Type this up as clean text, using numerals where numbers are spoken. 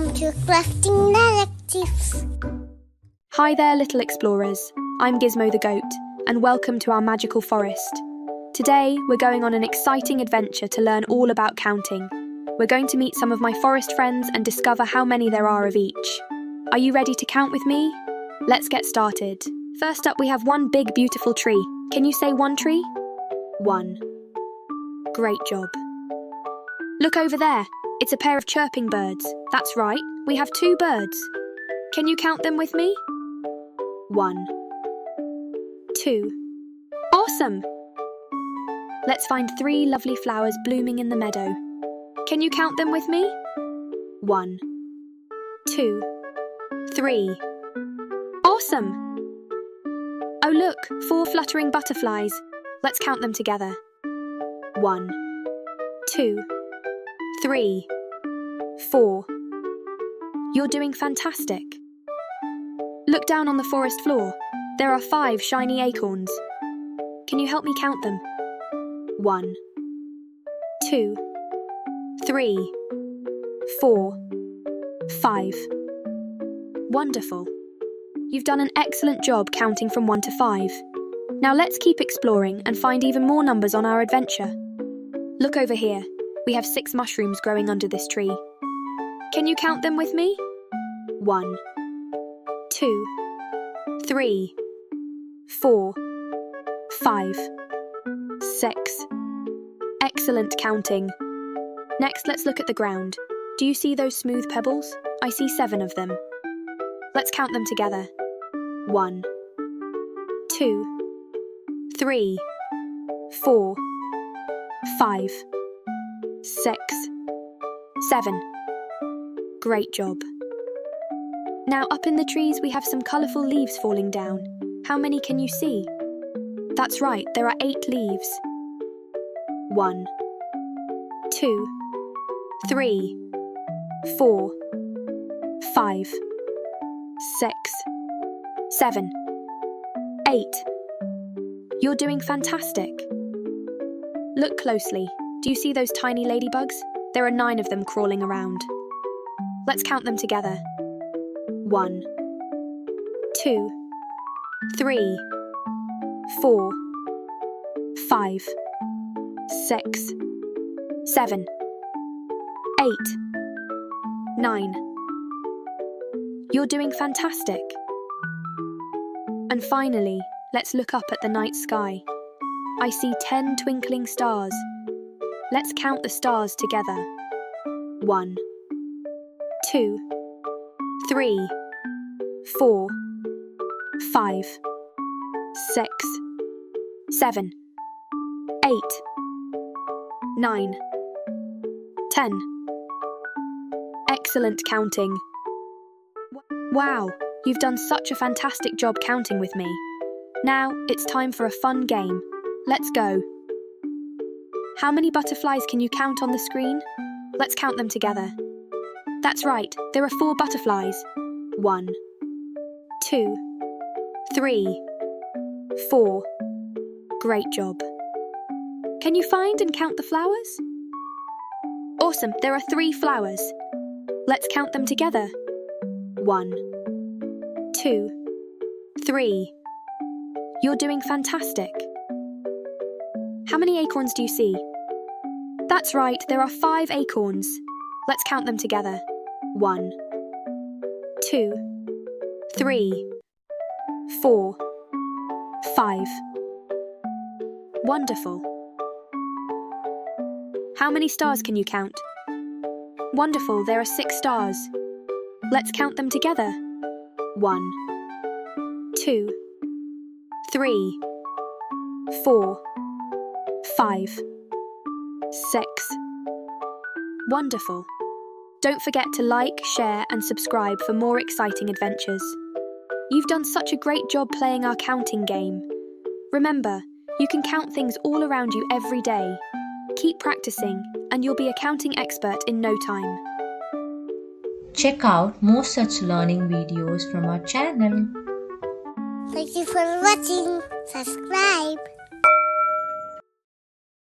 Welcome to Crafting Narratives. Hi there, little explorers. I'm Gizmo the Goat, and welcome to our magical forest. Today, we're going on an exciting adventure to learn all about counting. We're going to meet some of my forest friends and discover how many there are of each. Are you ready to count with me? Let's get started. First up, we have one big, beautiful tree. Can you say one tree? One. Great job. Look over there. It's a pair of chirping birds. That's right, we have two birds. Can you count them with me? One. Two. Awesome! Let's find three lovely flowers blooming in the meadow. Can you count them with me? One. Two. Three. Awesome! Oh look, four fluttering butterflies. Let's count them together. One. Two. Three. Four. You're doing fantastic. Look down on the forest floor. There are 5 shiny acorns. Can you help me count them? 1, 2, 3, 4, 5. Wonderful. You've done an excellent job counting from 1 to 5. Now let's keep exploring and find even more numbers on our adventure. Look over here. We have 6 mushrooms growing under this tree. Can you count them with me? 1, 2, 3, 4, 5, 6. Excellent counting. Next, let's look at the ground. Do you see those smooth pebbles? I see 7 of them. Let's count them together. 1, 2, 3, 4, 5, 6, 7. Great job. Now up in the trees we have some colourful leaves falling down. How many can you see? That's right, there are 8 leaves. 1, 2, 3, 4, 5, 6, 7, 8. You're doing fantastic. Look closely. Do you see those tiny ladybugs? There are 9 of them crawling around. Let's count them together. 1, 2, 3, 4, 5, 6, 7, 8, 9. You're doing fantastic. And finally, let's look up at the night sky. I see 10 twinkling stars. Let's count the stars together. 1, 2, 3, 4, 5, 6, 7, 8, 9, 10. Excellent counting. Wow, you've done such a fantastic job counting with me. Now it's time for a fun game. Let's go. How many butterflies can you count on the screen? Let's count them together. That's right, there are 4 butterflies. 1, 2, 3, 4. Great job. Can you find and count the flowers? Awesome, there are 3 flowers. Let's count them together. 1, 2, 3. You're doing fantastic. How many acorns do you see? That's right, there are 5 acorns. Let's count them together. 1, 2, 3, 4, 5. Wonderful. How many stars can you count? Wonderful, there are 6 stars. Let's count them together. 1, 2, 3, 4, 5, 6. Wonderful. Don't forget to like, share and subscribe for more exciting adventures. You've done such a great job playing our counting game. Remember, you can count things all around you every day. Keep practicing and you'll be a counting expert in no time. Check out more such learning videos from our channel. Thank you for watching. Subscribe.